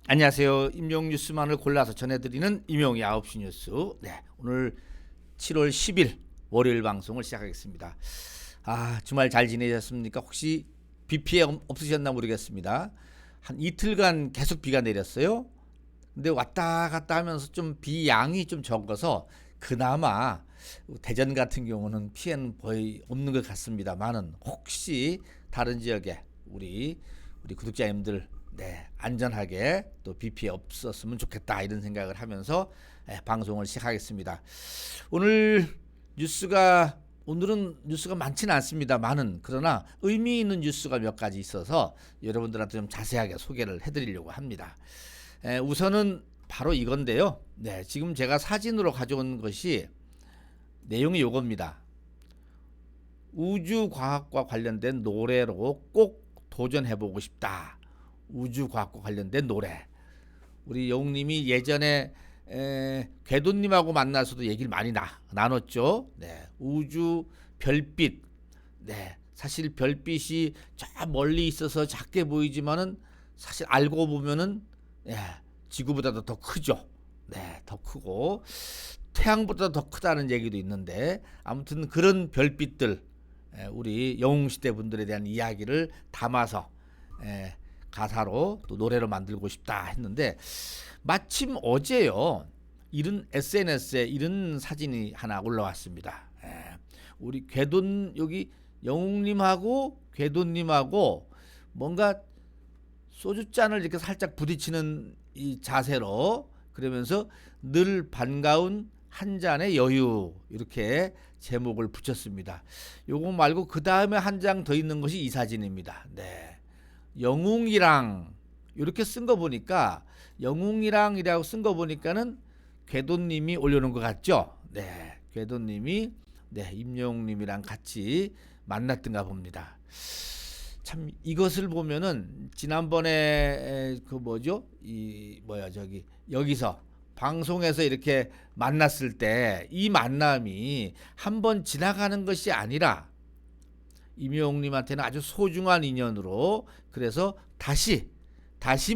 안녕하세요. 임용 뉴스만을 골라서 전해드리는 임용의 9시 뉴스. 네, 오늘 7월 10일 월요일 방송을 시작하겠습니다. 주말 잘 지내셨습니까? 혹시 비 피해 없으셨나 모르겠습니다. 한 이틀간 계속 비가 내렸어요. 근데 왔다 갔다 하면서 좀 비 양이 좀 적어서 그나마 대전 같은 경우는 피해는 거의 없는 것 같습니다만은 혹시 다른 지역에 우리 구독자님들 안전하게 또 비 피해 없었으면 좋겠다 이런 생각을 하면서 방송을 시작하겠습니다. 오늘은 뉴스가 많지는 않습니다만은 그러나 의미 있는 뉴스가 몇 가지 있어서 여러분들한테 좀 자세하게 소개를 해드리려고 합니다. 우선은 바로 이건데요. 지금 제가 사진으로 가져온 것이 내용이 요겁니다. 우주과학과 관련된 노래로 꼭 도전해보고 싶다. 우주과학과 관련된 노래. 우리 영웅님이 예전에 궤도님하고 만나서도 얘기를 많이 나눴죠. 우주 별빛. 사실 별빛이 저 멀리 있어서 작게 보이지만은 사실 알고 보면은 지구보다도 더 크죠. 더 크고 태양보다 더 크다는 얘기도 있는데 아무튼 그런 별빛들 우리 영웅시대 분들에 대한 이야기를 담아서 가사로 또 노래로 만들고 싶다 했는데 마침 어제요 이런 SNS에 이런 사진이 하나 올라왔습니다. 우리 여기 영웅님하고 궤도님하고 뭔가 소주잔을 이렇게 살짝 부딪히는 이 자세로 그러면서 늘 반가운 한 잔의 여유 이렇게 제목을 붙였습니다. 요거 말고 그 다음에 한 장 더 있는 것이 이 사진입니다. 영웅이랑 이렇게 쓴 거 보니까 영웅이랑이라고 쓴 거 보니까는 궤도님이 올려놓은 것 같죠? 궤도님이 임영웅님이랑 같이 만났던가 봅니다. 참 이것을 보면은 지난번에 여기서 방송에서 이렇게 만났을 때 이 만남이 한번 지나가는 것이 아니라 임영웅님한테는 아주 소중한 인연으로 그래서 다시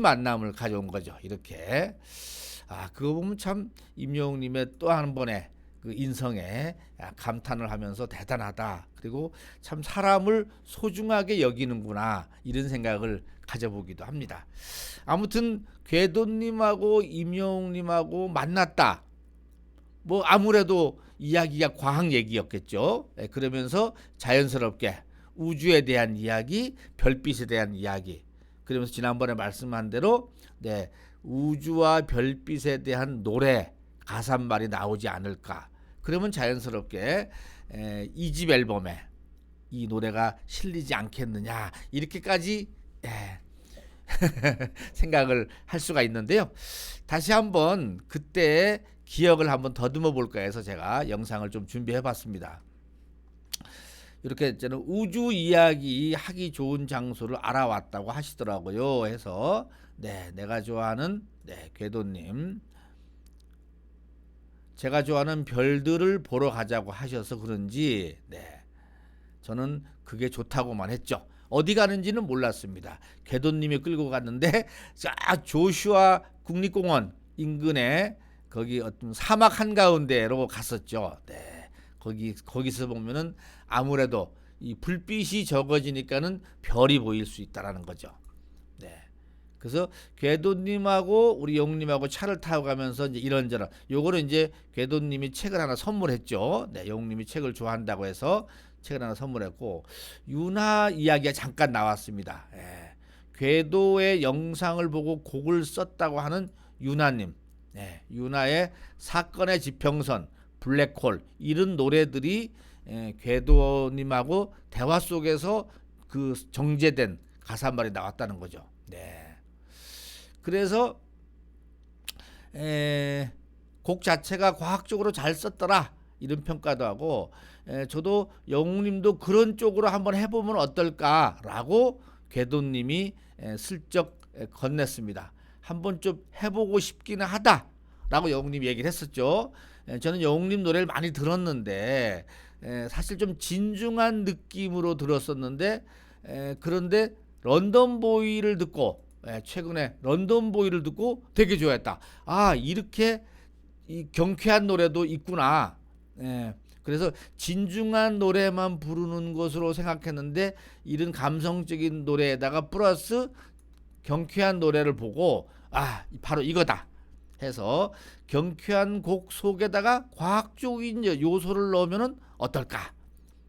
만남을 가져온 거죠. 이렇게 그거 보면 참 임영웅님의 또 한 번의 그 인성에 감탄을 하면서 대단하다. 그리고 참 사람을 소중하게 여기는구나 이런 생각을 가져보기도 합니다. 아무튼 궤도님하고 임영웅님하고 만났다. 뭐 아무래도 이야기가 과학 얘기였겠죠. 그러면서 자연스럽게 우주에 대한 이야기, 별빛에 대한 이야기. 그러면서 지난번에 말씀한 대로 우주와 별빛에 대한 노래 가사말이 나오지 않을까. 그러면 자연스럽게 이 집 앨범에 이 노래가 실리지 않겠느냐 이렇게까지 생각을 할 수가 있는데요. 다시 한번 그때의 기억을 한번 더듬어 볼까 해서 제가 영상을 좀 준비해 봤습니다. 이렇게 저는 우주 이야기 하기 좋은 장소를 알아왔다고 하시더라고요. 해서 내가 좋아하는 궤도님 제가 좋아하는 별들을 보러 가자고 하셔서 그런지 저는 그게 좋다고만 했죠. 어디 가는지는 몰랐습니다. 궤도님이 끌고 갔는데 조슈아 국립공원 인근에 거기 어떤 사막 한가운데로 갔었죠. 거기서 보면은 아무래도 이 불빛이 적어지니까는 별이 보일 수 있다라는 거죠. 그래서 궤도님하고 우리 영웅님하고 차를 타고 가면서 이제 이런저런 요거를 이제 궤도님이 책을 하나 선물했죠. 영웅님이 책을 좋아한다고 해서 책을 하나 선물했고 윤하 이야기가 잠깐 나왔습니다. 궤도의 영상을 보고 곡을 썼다고 하는 윤하님, 윤하의 사건의 지평선, 블랙홀 이런 노래들이 궤도님하고 대화 속에서 그 정제된 가사말이 나왔다는 거죠. 그래서 곡 자체가 과학적으로 잘 썼더라 이런 평가도 하고 저도 영웅님도 그런 쪽으로 한번 해보면 어떨까라고 궤도님이 슬쩍 건넸습니다. 한번 좀 해보고 싶기는 하다라고 영웅님 얘기를 했었죠. 저는 영웅님 노래를 많이 들었는데 사실 좀 진중한 느낌으로 들었었는데 그런데 런던보이를 듣고 최근에 런던 보이를 듣고 되게 좋아했다. 아, 이렇게 이 경쾌한 노래도 있구나. 그래서 진중한 노래만 부르는 것으로 생각했는데 이런 감성적인 노래에다가 플러스 경쾌한 노래를 보고 아, 바로 이거다 해서 경쾌한 곡 속에다가 과학적인 요소를 넣으면 어떨까,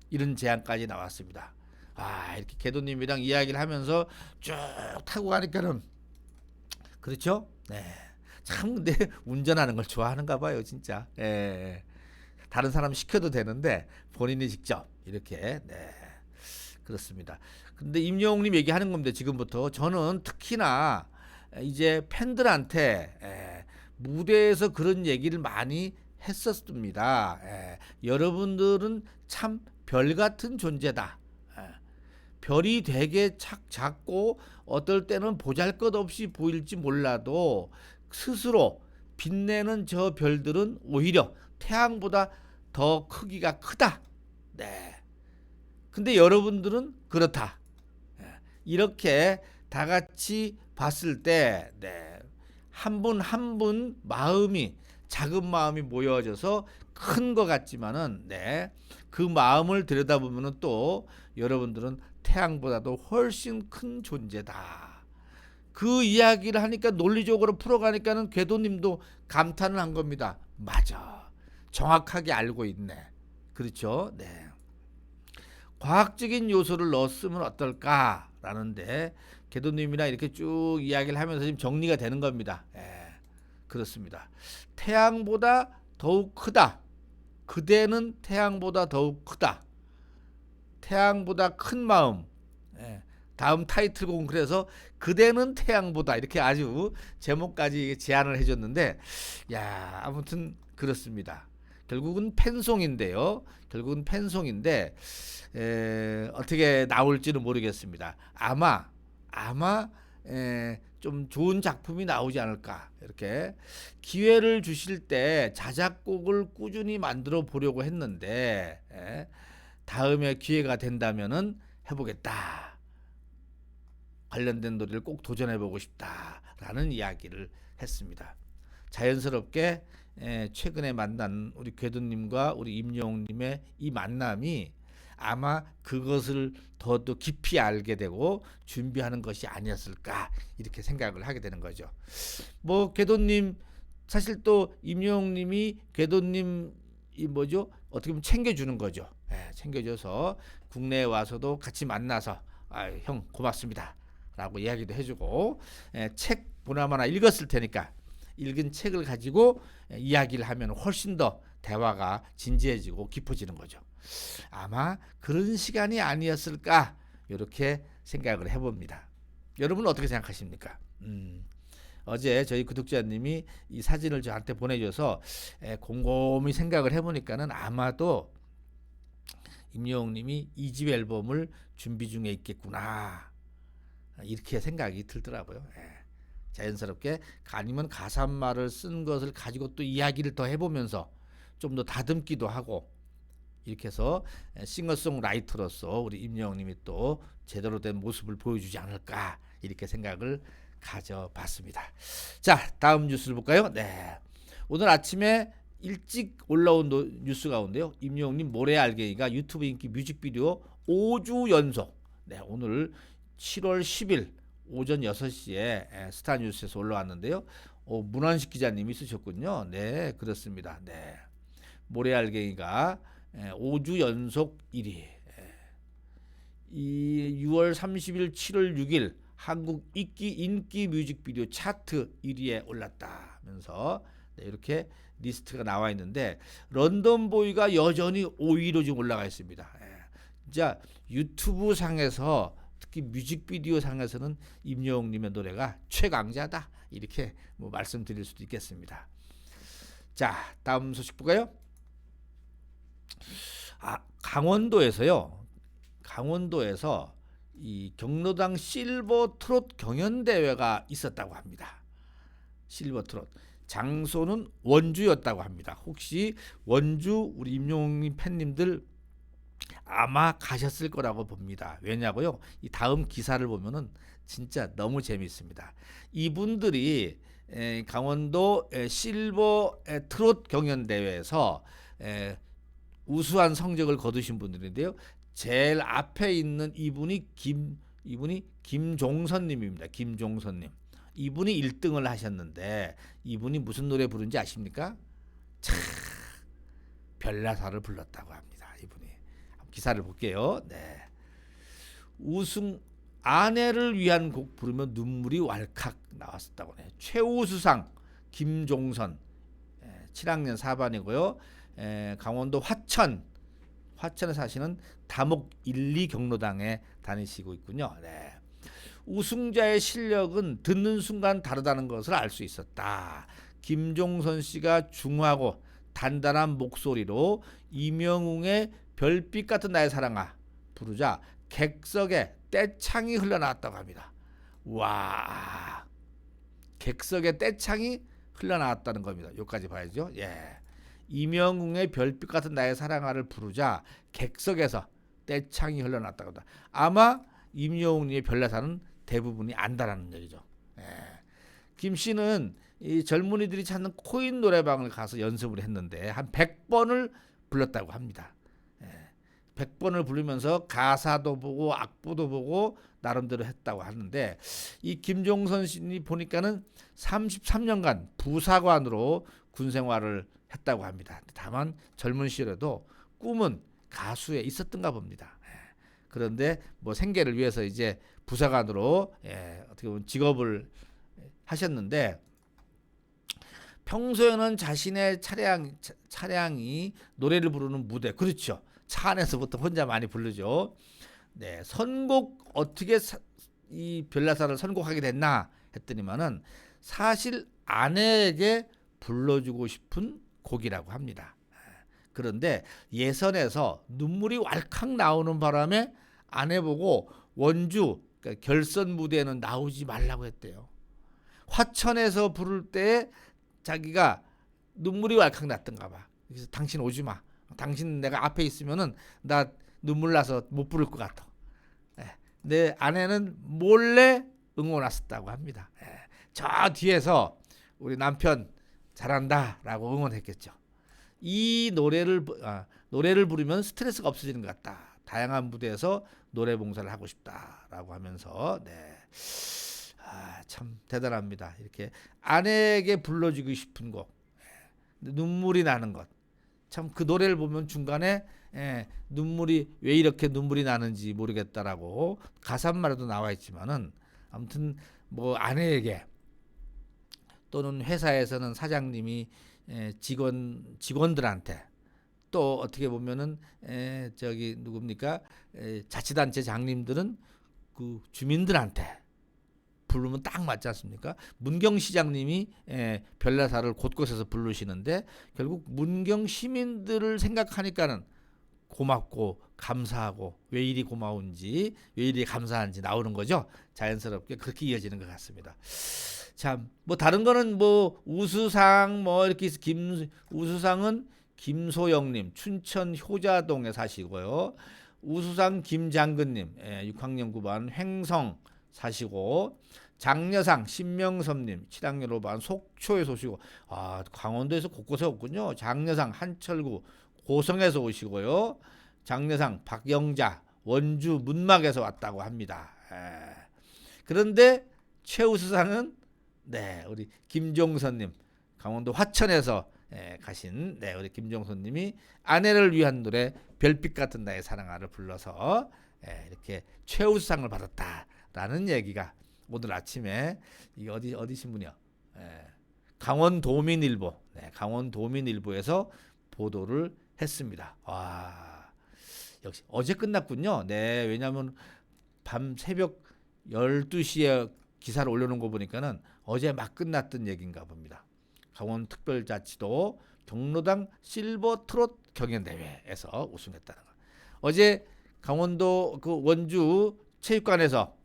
이런 제안까지 나왔습니다. 아, 이렇게 개도님이랑 이야기를 하면서 쭉 타고 가니까는 그렇죠? 네. 참 근데 운전하는 걸 좋아하는가 봐요, 진짜. 예. 다른 사람 시켜도 되는데 본인이 직접 이렇게, 네. 그렇습니다. 근데 임영웅님 얘기하는 건데 지금부터 저는 특히나 이제 팬들한테 무대에서 그런 얘기를 많이 했었습니다. 여러분들은 참 별 같은 존재다. 별이 되게 작고 어떨 때는 보잘것없이 보일지 몰라도 스스로 빛내는 저 별들은 오히려 태양보다 더 크기가 크다. 네. 근데 여러분들은 그렇다. 이렇게 다 같이 봤을 때, 네, 한 분 한 분 마음이, 작은 마음이 모여져서 큰 것 같지만은, 네, 그 마음을 들여다보면은 또 여러분들은 태양보다도 훨씬 큰 존재다. 그 이야기를 하니까 논리적으로 풀어가니까는 궤도님도 감탄을 한 겁니다. 맞아, 정확하게 알고 있네. 그렇죠? 네. 과학적인 요소를 넣었으면 어떨까라는데 궤도님이랑 이렇게 쭉 이야기를 하면서 지금 정리가 되는 겁니다. 그렇습니다. 태양보다 더욱 크다. 그대는 태양보다 더욱 크다. 태양보다 큰 마음. 다음 타이틀곡은 그래서 그대는 태양보다, 이렇게 아주 제목까지 제안을 해줬는데, 야, 아무튼 그렇습니다. 결국은 팬송인데요. 결국은 팬송인데 어떻게 나올지는 모르겠습니다. 아마 좀 좋은 작품이 나오지 않을까, 이렇게 기회를 주실 때 자작곡을 꾸준히 만들어 보려고 했는데 다음에 기회가 된다면은 해보겠다, 관련된 노래를 꼭 도전해보고 싶다라는 이야기를 했습니다. 자연스럽게 최근에 만난 우리 궤도님과 우리 임영웅님의 이 만남이 아마 그것을 더 깊이 알게 되고 준비하는 것이 아니었을까, 이렇게 생각을 하게 되는 거죠. 뭐 궤도님, 사실 또 임영웅님이 궤도님 이 뭐죠, 어떻게 보면 챙겨주는 거죠. 챙겨줘서 국내에 와서도 같이 만나서 형 고맙습니다 라고 이야기도 해주고, 책 보나마나 읽었을 테니까 읽은 책을 가지고 이야기를 하면 훨씬 더 대화가 진지해지고 깊어지는 거죠. 아마 그런 시간이 아니었을까, 이렇게 생각을 해봅니다. 여러분은 어떻게 생각하십니까? 어제 저희 구독자님이 이 사진을 저한테 보내줘서 곰곰이 생각을 해보니까는 아마도 임영웅님이 2집 앨범을 준비 중에 있겠구나, 이렇게 생각이 들더라고요. 자연스럽게, 아니면 가사말을 쓴 것을 가지고 또 이야기를 더 해보면서 좀 더 다듬기도 하고, 이렇게 해서 싱어송라이터로서 우리 임영웅님이 또 제대로 된 모습을 보여주지 않을까, 이렇게 생각을 가져봤습니다. 자, 다음 뉴스를 볼까요? 네, 오늘 아침에 일찍 올라온 뉴스 가운데요, 임영웅님 모래알갱이가 유튜브 인기 뮤직비디오 5주 연속, 네, 오늘 7월 10일 오전 6시에 스타뉴스에서 올라왔는데요. 문환식 기자님이 쓰셨군요. 네, 그렇습니다. 네, 모래알갱이가 5주 연속 1위. 이 6월 30일, 7월 6일 한국 인기 뮤직비디오 차트 1위에 올랐다면서, 네, 이렇게 리스트가 나와 있는데 런던 보이가 여전히 5위로 지금 올라가 있습니다. 진짜 유튜브 상에서, 특히 뮤직비디오 상에서는 임영웅님의 노래가 최강자다, 이렇게 뭐 말씀드릴 수도 있겠습니다. 자, 다음 소식 볼까요? 강원도에서요. 강원도에서 이 경로당 실버 트롯 경연 대회가 있었다고 합니다. 실버 트롯. 장소는 원주였다고 합니다. 혹시 원주 우리 임영웅님 팬님들 아마 가셨을 거라고 봅니다. 왜냐고요? 이 다음 기사를 보면은 진짜 너무 재미있습니다. 이분들이 강원도 실버 트롯 경연 대회에서 우수한 성적을 거두신 분들인데요. 제일 앞에 있는 이분이 김종선님입니다. 김종선님. 이분이 1등을 하셨는데 이분이 무슨 노래 부른지 아십니까? 차, 별나사를 불렀다고 합니다. 이분이. 기사를 볼게요. 네. 우승 아내를 위한 곡 부르면 눈물이 왈칵 나왔었다고 해요. 최우수상 김종선 7학년 4반이고요. 강원도 화천에 사시는 다목 1, 2 경로당에 다니시고 있군요. 네. 우승자의 실력은 듣는 순간 다르다는 것을 알 수 있었다. 김종선 씨가 중후하고 단단한 목소리로 이명웅의 별빛 같은 나의 사랑아 부르자 객석에 떼창이 흘러나왔다고 합니다. 와, 객석에 떼창이 흘러나왔다는 겁니다. 여기까지 봐야죠. 예. 이명웅의 별빛 같은 나의 사랑아를 부르자 객석에서 떼창이 흘러나왔다고 합니다. 아마 임영웅의 별나사는 대부분이 안다라는 얘기죠. 예. 김 씨는 이 젊은이들이 찾는 코인 노래방을 가서 연습을 했는데 한 100번을 불렀다고 합니다. 100번을 부르면서 가사도 보고 악보도 보고 나름대로 했다고 하는데 이 김종선 씨니 보니까는 33년간 부사관으로 군 생활을 했다고 합니다. 다만 젊은 시절에도 꿈은 가수에 있었던가 봅니다. 그런데 뭐 생계를 위해서 이제 부사관으로 어떻게 보면 직업을 하셨는데 평소에는 자신의 차량이 노래를 부르는 무대, 그렇죠. 차 안에서부터 혼자 많이 부르죠. 네, 선곡 어떻게 이 별나사를 선곡하게 됐나 했더니만은 사실 아내에게 불러주고 싶은 곡이라고 합니다. 그런데 예선에서 눈물이 왈칵 나오는 바람에 아내 보고 원주 그러니까 결선 무대에는 나오지 말라고 했대요. 화천에서 부를 때 자기가 눈물이 왈칵 났던가 봐. 그래서 당신 오지 마. 당신 내가 앞에 있으면은 나 눈물 나서 못 부를 것 같아. 내 아내는 몰래 응원 왔었다고 합니다. 저 뒤에서 우리 남편 잘한다라고 응원했겠죠. 이 노래를 부르면 스트레스가 없어지는 것 같다. 다양한 무대에서 노래 봉사를 하고 싶다라고 하면서 참 대단합니다. 이렇게 아내에게 불러주고 싶은 곡, 눈물이 나는 것. 참 그 노래를 보면 중간에 눈물이 왜 이렇게 눈물이 나는지 모르겠다라고 가사말에도 나와 있지만은 아무튼 뭐 아내에게 또는 회사에서는 사장님이 직원들한테 또 어떻게 보면은 저기 누굽니까 자치단체 장님들은 그 주민들한테 부르면 딱 맞지 않습니까? 문경 시장님이 별나사를 곳곳에서 부르시는데 결국 문경 시민들을 생각하니까는 고맙고 감사하고 왜 이리 고마운지 왜 이리 감사한지 나오는 거죠. 자연스럽게 그렇게 이어지는 것 같습니다. 참 뭐 다른 거는 뭐 우수상 뭐 이렇게 우수상은 김소영님 춘천 효자동에 사시고요. 우수상 김장근님 6학년 9반 횡성 사시고 장려상 신명섭님 7학년 5반 속초에 오시고 강원도에서 곳곳에 없군요. 장려상 한철구 고성에서 오시고요. 장려상 박영자 원주 문막에서 왔다고 합니다. 그런데 최우수상은 우리 김종선님 강원도 화천에서 가신 우리 김종선님이 아내를 위한 노래 별빛 같은 나의 사랑아를 불러서 이렇게 최우수상을 받았다라는 얘기가 오늘 아침에 이게 어디 신문이요? 강원도민일보, 강원도민일보에서 보도를 했습니다. 와, 역시 어제 끝났군요. 왜냐하면 밤 새벽 12시에 기사를 올려놓은 거 보니까는 어제 막 끝났던 얘기인가 봅니다. 강원특별자치도 경로당 실버 트롯 경연대회에서 우승했다는 거. 어제 강원도 그 원주 체육관에서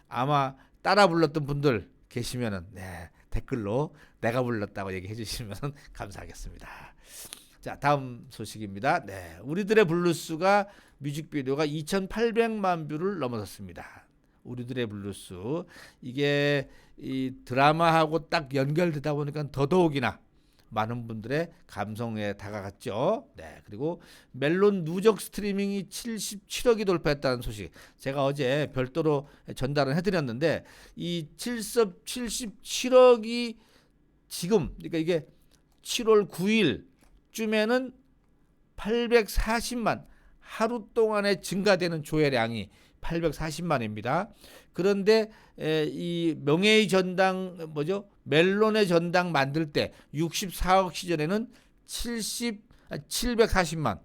아마 따라 불렀던 분들 계시면은 댓글로 내가 불렀다고 얘기해 주시면 감사하겠습니다. 자, 다음 소식입니다. 우리들의 블루스가 뮤직비디오가 2,800만 뷰를 넘어섰습니다. 우리들의 블루스. 이게 이 드라마하고 딱 연결되다 보니까 더더욱이나 많은 분들의 감성에 다가갔죠. 네. 그리고 멜론 누적 스트리밍이 77억이 돌파했다는 소식. 제가 어제 별도로 전달을 해드렸는데 이 77억이 지금 그러니까 이게 7월 9일쯤에는 840만 하루 동안에 증가되는 조회량이 840만입니다. 그런데 이 명예의 전당 뭐죠? 멜론의 전당 만들 때 64억 시절에는 740만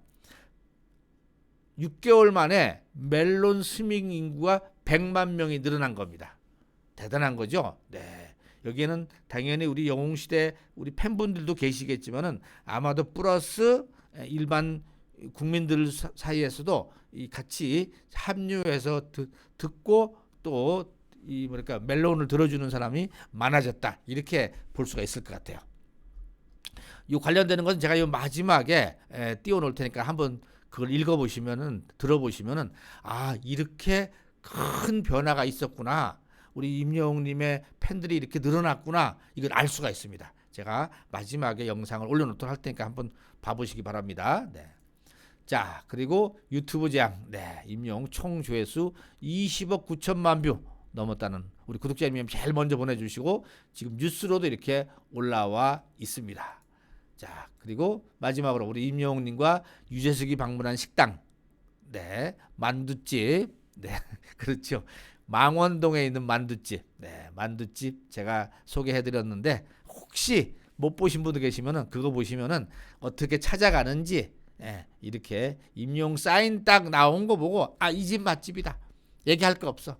6개월 만에 멜론 스밍 인구가 100만 명이 늘어난 겁니다. 대단한 거죠. 네. 여기에는 당연히 우리 영웅시대 우리 팬분들도 계시겠지만은 아마도 플러스 일반 국민들 사이에서도 이 같이 합류해서 듣고 또 이 뭐랄까 멜론을 들어주는 사람이 많아졌다 이렇게 볼 수가 있을 것 같아요. 이 관련되는 것은 제가 이 마지막에 띄워놓을 테니까 한번 그걸 읽어보시면은 들어보시면은 아 이렇게 큰 변화가 있었구나. 우리 임영웅님의 팬들이 이렇게 늘어났구나. 이걸 알 수가 있습니다. 제가 마지막에 영상을 올려놓도록 할 테니까 한번 봐보시기 바랍니다. 네. 자 그리고 유튜브 제안 네, 임영웅 총 조회수 20억 9천만 뷰 넘었다는 우리 구독자님이 제일 먼저 보내주시고 지금 뉴스로도 이렇게 올라와 있습니다. 자 그리고 마지막으로 우리 임영웅님과 유재석이 방문한 식당 네 만두집 네 그렇죠. 망원동에 있는 만두집 네 만두집 제가 소개해드렸는데 혹시 못 보신 분들 계시면은 그거 보시면은 어떻게 찾아가는지 예, 이렇게 임영웅 사인 딱 나온 거 보고 아 이 집 맛집이다 얘기할 거 없어.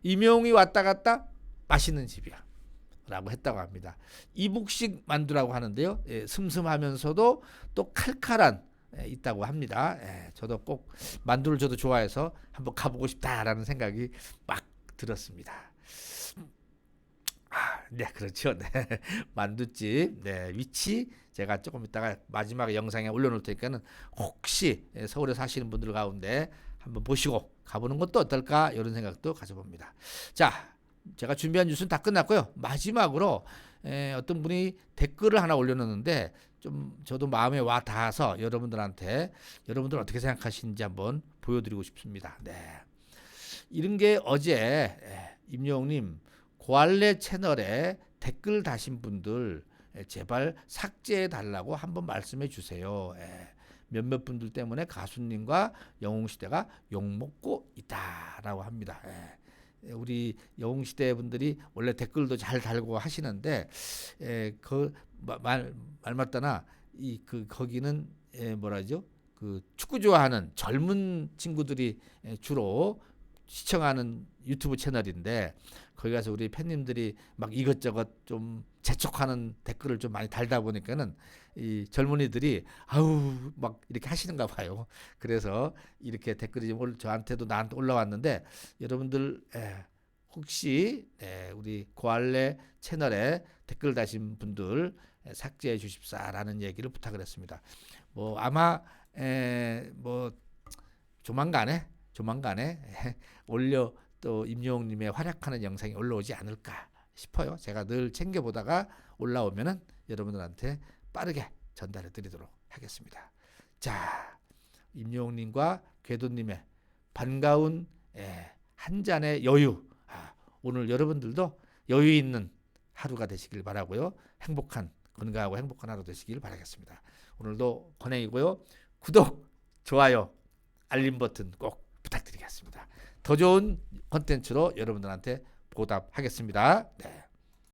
임영웅이 왔다 갔다 맛있는 집이야 라고 했다고 합니다. 이북식 만두라고 하는데요. 예, 슴슴하면서도 또 칼칼한 있다고 합니다. 예, 저도 꼭 만두를 저도 좋아해서 한번 가보고 싶다라는 생각이 막 들었습니다. 네, 그렇죠. 네. 만두집, 네, 위치 제가 조금 이따가 마지막 영상에 올려놓을 테니까는 혹시 서울에 사시는 분들 가운데 한번 보시고 가보는 것도 어떨까 이런 생각도 가져봅니다. 자, 제가 준비한 뉴스는 다 끝났고요. 마지막으로 어떤 분이 댓글을 하나 올려놓는데 좀 저도 마음에 와 닿아서 여러분들 어떻게 생각하시는지 한번 보여드리고 싶습니다. 네. 이런 게 어제 임영웅님 고알레 채널에 댓글 다신 분들 제발 삭제해 달라고 한번 말씀해 주세요. 몇몇 분들 때문에 가수님과 영웅시대가 욕먹고 있다라고 합니다. 우리 영웅시대 분들이 원래 댓글도 잘 달고 하시는데 그 말 맞다나 거기는 뭐라죠? 그 축구 좋아하는 젊은 친구들이 주로 시청하는 유튜브 채널인데 거기 가서 우리 팬님들이 막 이것저것 좀 재촉하는 댓글을 좀 많이 달다 보니까는 이 젊은이들이 아우 막 이렇게 하시는가 봐요. 그래서 이렇게 댓글이 좀 저한테도 나한테 올라왔는데 여러분들 혹시 우리 고알레 채널에 댓글 다신 분들 삭제해 주십사라는 얘기를 부탁을 했습니다. 뭐 아마 뭐 조만간에 올려 또 임영웅님의 활약하는 영상이 올라오지 않을까 싶어요. 제가 늘 챙겨보다가 올라오면은 여러분들한테 빠르게 전달해 드리도록 하겠습니다. 자, 임영웅님과 궤도님의 반가운 한 잔의 여유. 오늘 여러분들도 여유 있는 하루가 되시길 바라고요. 건강하고 행복한 하루 되시길 바라겠습니다. 오늘도 권행이고요. 구독, 좋아요, 알림 버튼 꼭 부탁드리겠습니다. 더 좋은 콘텐츠로 여러분들한테 보답하겠습니다. 네.